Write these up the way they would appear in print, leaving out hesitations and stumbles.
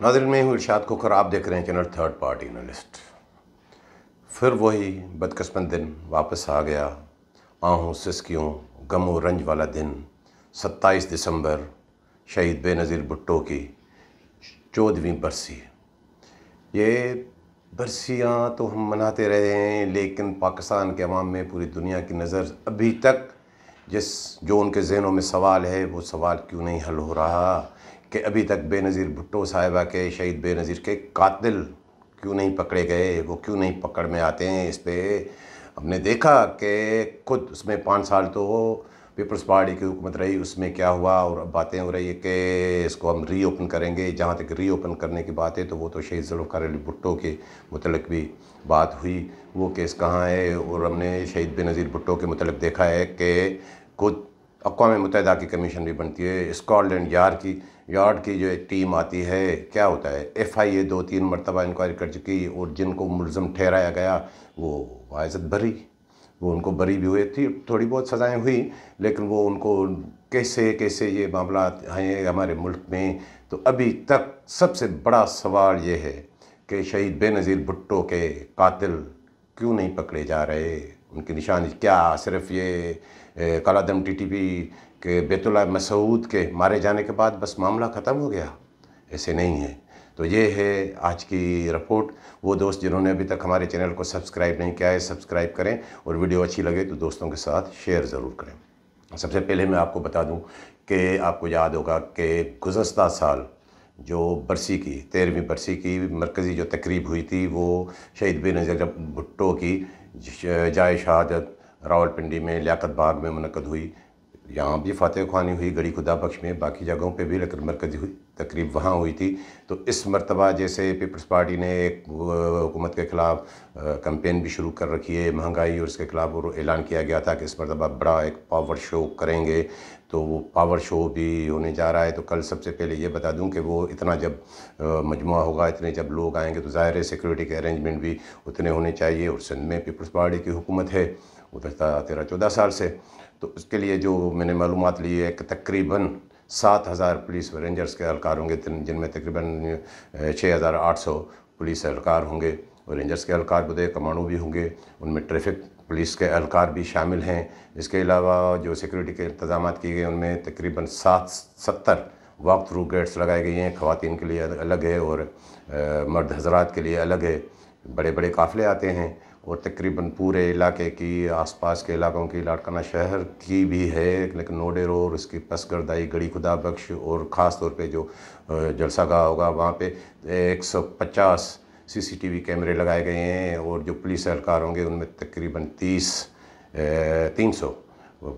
नाज़रीन, मैं हूँ इरशाद खोखर। आप देख रहे हैं चैनल थर्ड पार्टी एनालिस्ट। फिर वही बदकिस्मत दिन वापस आ गया। आहूं सिसकियों गम व रंज वाला दिन। 27 दिसंबर शहीद बेनज़ीर भुट्टो की 14वीं बरसी। ये बरसियाँ तो हम मनाते रहे हैं, लेकिन पाकिस्तान के अवाम में पूरी दुनिया की नज़र अभी तक जो उनके ज़हनों में सवाल है, वो सवाल क्यों नहीं हल हो रहा कि अभी तक बेनज़ीर भुट्टो साहिबा के, शहीद बेनज़ीर के कातिल क्यों नहीं पकड़े गए, वो क्यों नहीं पकड़ में आते हैं। इस पर हमने देखा कि खुद उसमें 5 साल तो पीपल्स पार्टी की हुकूमत रही, उसमें क्या हुआ, और अब बातें हो रही है कि इसको हम रीओपन करेंगे। जहाँ तक रीओपन करने की बात है तो वो तो शहीद ज़ुल्फ़िकार अली भुट्टो के मुतल्लिक़ भी बात हुई, वो केस कहाँ है। और हमने शहीद बेनज़ीर भुट्टो के मुतल्लिक़ देखा है कि खुद अक़वाम मुत्तहिदा की कमीशन भी बनती है, स्कॉटलैंड यार्ड की जो एक टीम आती है, क्या होता है, FIA 2-3 मरतबा इंक्वायरी कर चुकी, और जिनको मुलज़म ठहराया गया वो बाइज़्ज़त बरी, वो उनको बरी भी हुए थी, थोड़ी बहुत सज़ाएं हुई, लेकिन वो उनको कैसे ये मामला हैं हमारे मुल्क में। तो अभी तक सबसे बड़ा सवाल ये है कि शहीद बेनज़ीर भुट्टो के कातिल क्यों नहीं पकड़े जा रहे, उनकी निशानी क्या। सिर्फ ये कालादम TTP के बैतुल्लाह मसूद के मारे जाने के बाद बस मामला ख़त्म हो गया? ऐसे नहीं है। तो ये है आज की रिपोर्ट। वो दोस्त जिन्होंने अभी तक हमारे चैनल को सब्सक्राइब नहीं किया है, सब्सक्राइब करें, और वीडियो अच्छी लगे तो दोस्तों के साथ शेयर ज़रूर करें। सबसे पहले मैं आपको बता दूं कि आपको याद होगा कि गुज़श्ता साल जो बरसी की 13वीं बरसी की मरकज़ी जो तकरीब हुई थी, वो शहीद बेनज़ीर भुट्टो की जाए शहादत रावलपिंडी में लियाकत बाग में मुनक़द हुई। यहाँ भी फ़ातिह ख़्वानी हुई गड़ी खुदा बख्श में, बाकी जगहों पे भी, लेकिन मरकज़ी तकरीब वहाँ हुई थी। तो इस मरतबा जैसे पीपल्स पार्टी ने एक हुकूमत के ख़िलाफ़ कैंपेन भी शुरू कर रखी है, महंगाई और इसके ख़िलाफ़, और ऐलान किया गया था कि इस मरतबा बड़ा एक पावर शो करेंगे। तो वो पावर शो भी होने जा रहा है। तो कल सबसे पहले ये बता दूं कि वो इतना जब मजमुआ होगा, इतने जब लोग आएंगे, तो ज़ाहिर है सिक्योरिटी के अरेंजमेंट भी उतने होने चाहिए। और सिंध में पीपल्स पार्टी की हुकूमत है गुज़श्ता 13-14 साल से। तो उसके लिए जो मैंने मालूमात ली है कि तकरीबन 7,000 पुलिस रेंजर्स के एहलकार होंगे, जिनमें तकरीबन 6,800 पुलिस एहलकार होंगे, और रेंजर्स के एहलकार बदे कमांडो भी होंगे, उनमें ट्रैफिक पुलिस के एहलकार भी शामिल हैं। इसके अलावा जो सिक्योरिटी के इंतजाम किए गए, उनमें तकरीबन 70 वॉक थ्रू गेट्स लगाए गए हैं। ख़वातीन के लिए अलग है और मर्द हजरात के लिए अलग है। बड़े बड़े काफ़िले आते हैं, और तकरीबन पूरे इलाके की, आसपास के इलाकों की, लाड़काना शहर की भी है, लेकिन नोडेर और उसकी पसगरदाई गड़ी खुदा बख्श, और ख़ास तौर पे जो जलसा गाह होगा वहाँ पे 150 CCTV कैमरे लगाए गए हैं। और जो पुलिस एहलकार होंगे उनमें तकरीबन 300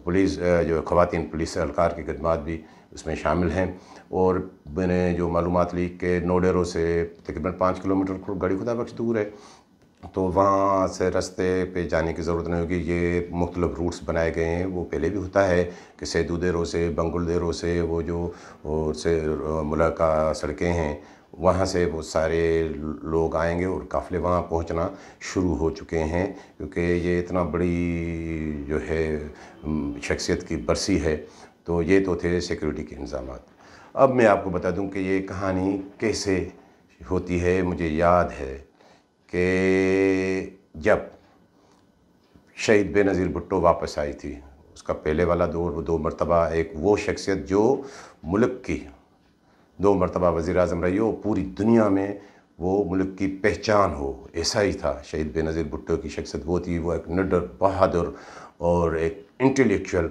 पुलिस जो ख़वातीन पुलिस एहलकार की खिदमात भी उसमें शामिल हैं। और मैंने जो मालूमात ली कि नोडेरो से तकरीबन 5 किलोमीटर गड़ी खुदा बख्श दूर है, तो वहाँ से रास्ते पे जाने की ज़रूरत नहीं होगी। ये मुख्तलिफ रूट्स बनाए गए हैं। वो पहले भी होता है कि सैदुदेरो से, बंगुलदेरो से, वो जो से मुलाका सड़कें हैं, वहाँ से वो सारे लोग आएंगे, और काफ़िले वहाँ पहुँचना शुरू हो चुके हैं, क्योंकि ये इतना बड़ी जो है शख्सियत की बरसी है। तो ये तो थे सिक्योरिटी के इंतज़ामात। अब मैं आपको बता दूं कि ये कहानी कैसे होती है। मुझे याद है कि जब शहीद बेनज़ीर भुट्टो वापस आई थी, उसका पहले वाला दो मरतबा एक वो शख्सियत जो मुल्क की 2 मरतबा वज़ीर आज़म रही हो, पूरी दुनिया में वो मुल्क की पहचान हो, ऐसा ही था। शहीद बेनज़ीर भुट्टो की शख्सियत वो थी। वो एक निडर, बहादुर और एक इंटेलेक्चुअल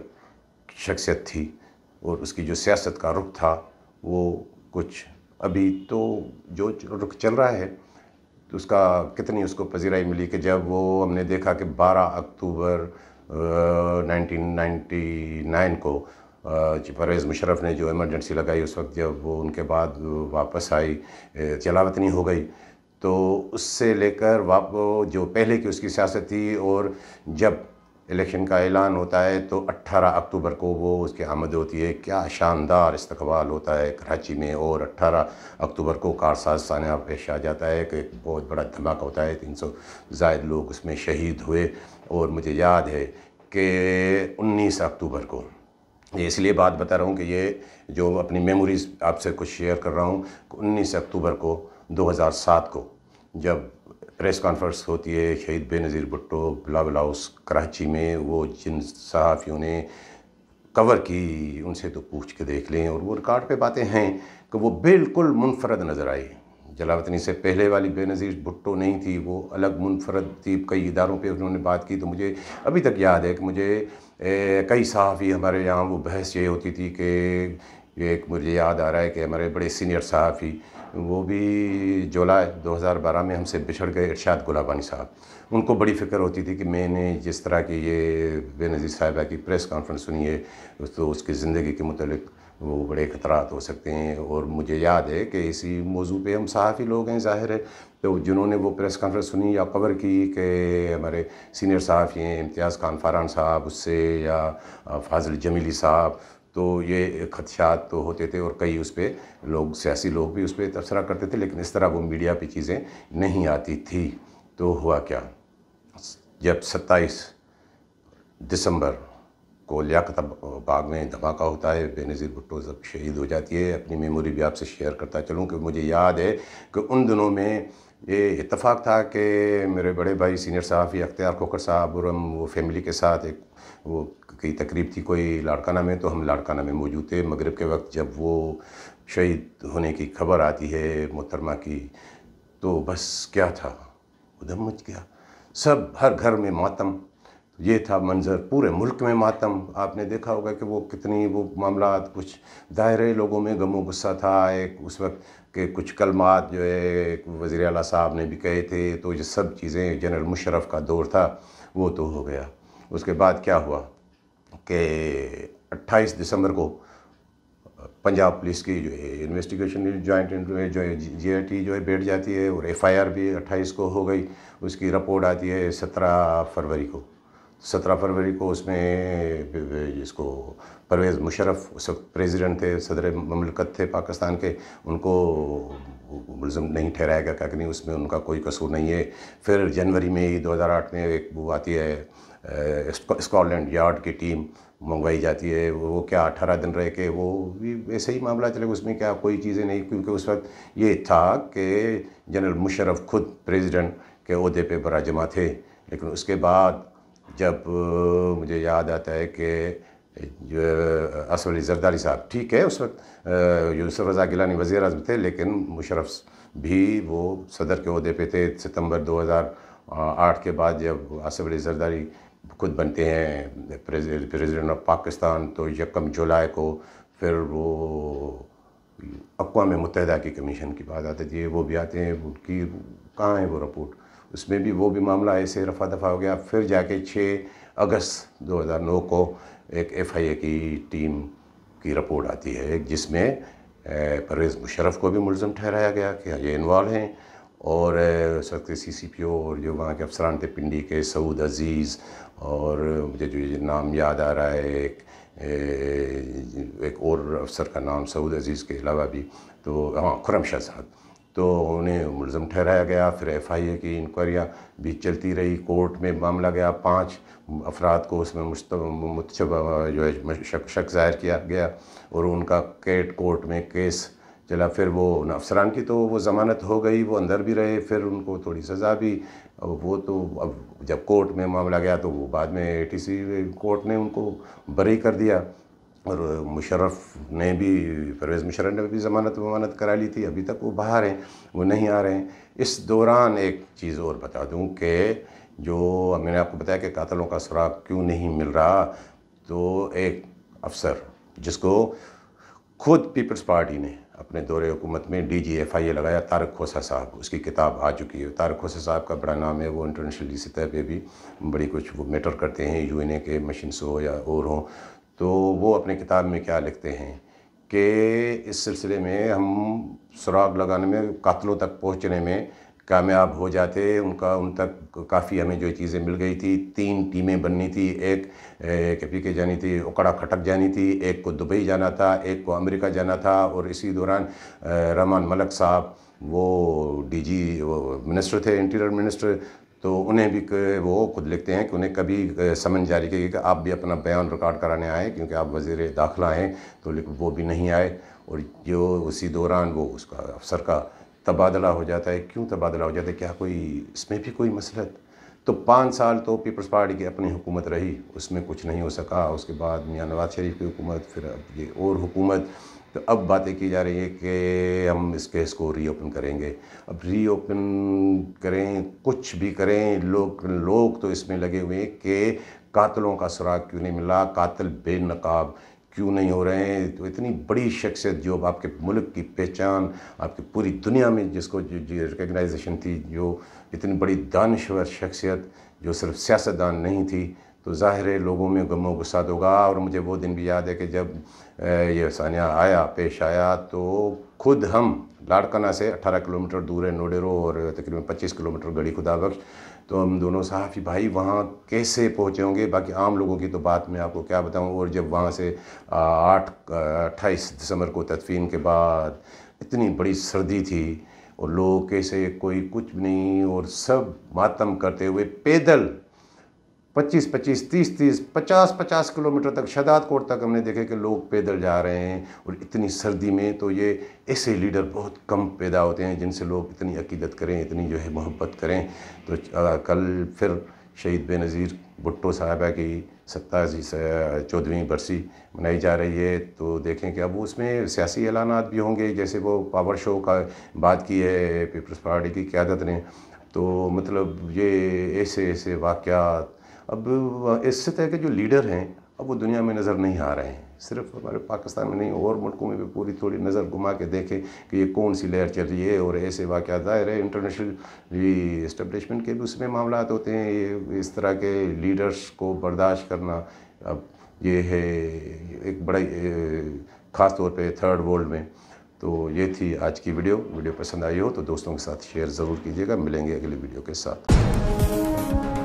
शख्सियत थी, और उसकी जो सियासत का रुख था वो कुछ अभी तो जो रुख चल रहा है तो उसका कितनी उसको पजीराई मिली कि जब वो हमने देखा कि 12 अक्टूबर 1999 को परवेज़ मुशर्रफ ने जो इमरजेंसी लगाई, उस वक्त जब वो उनके बाद वापस आई, जलावतनी हो गई, तो उससे लेकर जो पहले की उसकी सियासत थी, और जब इलेक्शन का ऐलान होता है तो 18 अक्टूबर को वो उसकी आमद होती है। क्या शानदार इस्तकबाल होता है कराची में, और 18 अक्टूबर को कारसाज सान्या पेश आ जाता है कि बहुत बड़ा धमाका होता है। 300 ज़ायद लोग उसमें शहीद हुए। और मुझे याद है कि 19 अक्टूबर को یہ اس لیے بات بتا رہا ہوں کہ یہ جو اپنی میموریز آپ سے کچھ شیئر کر رہا ہوں، 19 اکتوبر کو 2007 کو جب پریس کانفرنس ہوتی ہے شہید بے نظیر بھٹو بلاول ہاؤس کراچی میں، وہ جن صحافیوں نے کور کی ان سے تو پوچھ کے دیکھ لیں، اور وہ ریکارڈ پہ باتیں ہیں کہ وہ بالکل منفرد نظر آئی۔ جلاوطنی سے پہلے والی بے نظیر بھٹو نہیں تھی، وہ الگ منفرد تھی۔ کئی اداروں پہ انہوں نے بات کی تو مجھے ابھی تک یاد ہے کہ مجھے کئی صحافی ہمارے یہاں وہ بحث یہ ہوتی تھی کہ یہ ایک مجھے یاد آ رہا ہے کہ ہمارے بڑے سینئر صحافی وہ بھی جولائی 2012 میں ہم سے بچھڑ گئے، ارشاد گلابانی صاحب، ان کو بڑی فکر ہوتی تھی کہ میں نے جس طرح کی یہ بے نظیر صاحبہ کی پریس کانفرنس سنی ہے تو اس کی زندگی کے متعلق وہ بڑے خطرات ہو سکتے ہیں۔ اور مجھے یاد ہے کہ اسی موضوع پہ ہم صحافی لوگ ہیں ظاہر ہے، تو جنہوں نے وہ پریس کانفرنس سنی یا کور کی کہ ہمارے سینئر صحافی ہیں امتیاز خان فاران صاحب اس سے یا فاضل جمیلی صاحب، تو یہ خدشات تو ہوتے تھے، اور کئی اس پہ لوگ سیاسی لوگ بھی اس پہ تبصرہ کرتے تھے، لیکن اس طرح وہ میڈیا پہ چیزیں نہیں آتی تھی۔ تو ہوا کیا، جب 27 دسمبر کو لیاقت باغ میں دھماکہ ہوتا ہے، بے نظیر بھٹو جب شہید ہو جاتی ہے، اپنی میموری بھی آپ سے شیئر کرتا چلوں کہ مجھے یاد ہے کہ ان دنوں میں یہ اتفاق تھا کہ میرے بڑے بھائی سینئر صحافی اختیار کھوکھر صاحب اور ہم وہ فیملی کے ساتھ ایک وہ کی تقریب تھی کوئی لاڑکانہ میں، تو ہم لاڑکانہ میں موجود تھے۔ مغرب کے وقت جب وہ شہید ہونے کی خبر آتی ہے محترمہ کی، تو بس کیا تھا، ادھم مچ گیا، سب ہر گھر میں ماتم، یہ تھا منظر، پورے ملک میں ماتم۔ آپ نے دیکھا ہوگا کہ وہ کتنی وہ معاملات کچھ دائرے لوگوں میں غم و غصہ تھا۔ ایک اس وقت کہ کچھ کلمات جو ہے وزیر اعلیٰ صاحب نے بھی کہے تھے، تو یہ سب چیزیں جنرل مشرف کا دور تھا، وہ تو ہو گیا۔ اس کے بعد کیا ہوا کہ 28 دسمبر کو پنجاب پولیس کی جو ہے انویسٹیگیشن جوائنٹ جو ہے جی آئی ٹی جو ہے بیٹھ جاتی ہے، اور ایف آئی آر بھی 28 کو ہو گئی، اس کی رپورٹ آتی ہے 17 فروری کو۔ 17 فروری کو اس میں جس کو پرویز مشرف اس وقت پریزیڈنٹ تھے، صدر مملکت تھے پاکستان کے، ان کو ملزم نہیں ٹھہرایا گیا کہ نہیں اس میں ان کا کوئی قصور نہیں ہے۔ پھر جنوری میں 2008 میں ایک وہ آتی ہے اسکاٹ یارڈ کی ٹیم منگوائی جاتی ہے، وہ کیا 18 دن رہ کے وہ بھی ایسے ہی معاملہ چلے، اس میں کیا کوئی چیزیں نہیں، کیونکہ اس وقت یہ تھا کہ جنرل مشرف خود پریزیڈنٹ کے عہدے پہ براجمہ تھے۔ لیکن اس کے بعد جب مجھے یاد آتا ہے کہ جو اسد علی زرداری صاحب، ٹھیک ہے اس وقت یوسف رضا گیلانی وزیر اعظم تھے، لیکن مشرف بھی وہ صدر کے عہدے پہ تھے۔ ستمبر 2008 کے بعد جب اسد علی زرداری خود بنتے ہیں پریزیڈنٹ آف پاکستان، تو 1 جولائی کو پھر وہ اقوام متحدہ کی کمیشن کی بات آتی تھی، وہ بھی آتے ہیں، ان کی کہاں ہے وہ رپورٹ، اس میں بھی وہ بھی معاملہ ایسے رفع دفع ہو گیا۔ پھر جا کے 6 اگست 2009 کو ایک ایف آئی اے کی ٹیم کی رپورٹ آتی ہے، جس میں پرویز مشرف کو بھی ملزم ٹھہرایا گیا کہ یہ انوالو ہیں، اور اس وقت سی سی پی او اور جو وہاں کے افسران تھے پنڈی کے، سعود عزیز، اور مجھے جو یہ نام یاد آ رہا ہے ایک اور افسر کا نام سعود عزیز کے علاوہ بھی، تو ہاں خرم شاہ صاحب، تو انہیں ملزم ٹھہرایا گیا۔ پھر ایف آئی اے کی انکوائریاں بھی چلتی رہی، کورٹ میں معاملہ گیا، 5 افراد کو اس میں متشبہ جو ہے شک ظاہر کیا گیا، اور ان کا کورٹ میں کیس چلا۔ پھر وہ افسران کی تو وہ ضمانت ہو گئی، وہ اندر بھی رہے، پھر ان کو تھوڑی سزا بھی، وہ تو اب جب کورٹ میں معاملہ گیا تو وہ بعد میں اے ٹی سی کورٹ نے ان کو بری کر دیا، اور مشرف نے بھی، پرویز مشرف نے بھی ضمانت کرا لی تھی، ابھی تک وہ باہر ہیں، وہ نہیں آ رہے ہیں۔ اس دوران ایک چیز اور بتا دوں کہ جو میں نے آپ کو بتایا کہ قاتلوں کا سراغ کیوں نہیں مل رہا، تو ایک افسر جس کو خود پیپلز پارٹی نے اپنے دور حکومت میں ڈی جی ایف آئی اے لگایا، طارق کھوسہ صاحب، اس کی کتاب آ چکی ہے۔ طارق کھوسہ صاحب کا بڑا نام ہے، وہ انٹرنیشنل سطح پہ بھی بڑی کچھ وہ میٹر کرتے ہیں، یو این اے کے مشنس ہو یا اور ہوں، تو وہ اپنے کتاب میں کیا لکھتے ہیں کہ اس سلسلے میں ہم سراغ لگانے میں، قاتلوں تک پہنچنے میں کامیاب ہو جاتے، ان تک کافی ہمیں جو چیزیں مل گئی تھی۔ 3 ٹیمیں بننی تھی، ایک پی کے جانی تھی، اکڑا کھٹک جانی تھی، ایک کو دبئی جانا تھا، ایک کو امریکہ جانا تھا، اور اسی دوران رحمان ملک صاحب وہ ڈی جی وہ منسٹر تھے، انٹیریئر منسٹر، तो उन्हें भी वो खुद लिखते हैं कि उन्हें कभी समन जारी किया कि आप भी अपना बयान रिकॉर्ड कराने आए, क्योंकि आप वज़ीर दाखिला हैं, तो लेकिन वो भी नहीं आए। और जो उसी दौरान वो उसका अफसर का तबादला हो जाता है। क्यों तबादला हो जाता है, क्या कोई इसमें भी कोई मसलत? तो 5 साल तो पीपल्स पार्टी की अपनी हुकूमत रही, उसमें कुछ नहीं हो सका। उसके बाद मियां नवाज शरीफ की हुकूमत, फिर अब ये और हुकूमत। तो अब बातें की जा रही है कि हम इस केस को रीओपन करेंगे। अब रीओपन करें, कुछ भी करें, लोग तो इसमें लगे हुए हैं कि कातलों का सुराग क्यों नहीं मिला, कातिल बेनकाब क्यों नहीं हो रहे हैं। तो इतनी बड़ी शख्सियत जो आपके मुल्क की पहचान, आपकी पूरी दुनिया में जिसको जो रिकग्नाइजेशन थी, जो इतनी बड़ी दानश्वर शख्सियत जो सिर्फ सियासतदान नहीं थी, तो ज़ाहिर है लोगों में गम व गुस्सा होगा। और मुझे वो दिन भी याद है कि जब ये सानिया पेश आया, तो खुद हम लाड़काना से 18 किलोमीटर दूर है नोडेरो, और तकरीबन 25 किलोमीटर गढ़ी खुदा बख्श, तो हम दोनों सहाफ़ी भाई वहाँ कैसे पहुँचे होंगे। बाकी आम लोगों की तो बात मैं आपको क्या बताऊँ। और जब वहाँ से 28 दिसंबर को तदफीन के बाद इतनी बड़ी सर्दी थी, और लोग कैसे, कोई कुछ नहीं, और सब मातम करते हुए पैदल 25-25, 30-30, 50-50 किलोमीटर तक, शहदाद कोट तक हमने देखे कि लोग पैदल जा रहे हैं। और इतनी सर्दी में तो ये ऐसे लीडर बहुत कम पैदा होते हैं जिनसे लोग इतनी अकीदत करें, इतनी जो है मोहब्बत करें। तो कल फिर शहीद बेनज़ीर भुट्टो साहबा की 14वीं बरसी मनाई जा रही है। तो देखें कि अब उसमें सियासी ऐलानात भी होंगे, जैसे वो पावर शो का बात की है पीपल्स पार्टी की क़यादत ने। तो मतलब ये ऐसे वाक़यात अब इस तरह के जो लीडर हैं अब वो दुनिया में नज़र नहीं आ रहे हैं। सिर्फ हमारे पाकिस्तान में नहीं, और मुल्कों में भी पूरी थोड़ी नज़र घुमा के देखें कि ये कौन सी लहर चल रही है। और ऐसे वाक़यात ज़ाहिर है इंटरनेशनल इस्टेब्लिशमेंट के भी उसमें मामलात होते हैं। ये इस तरह के लीडर्स को बर्दाश्त करना अब ये है एक बड़ा ख़ास तौर पे थर्ड वर्ल्ड में। तो ये थी आज की वीडियो पसंद आई हो तो दोस्तों के साथ शेयर ज़रूर कीजिएगा। मिलेंगे अगली वीडियो के साथ।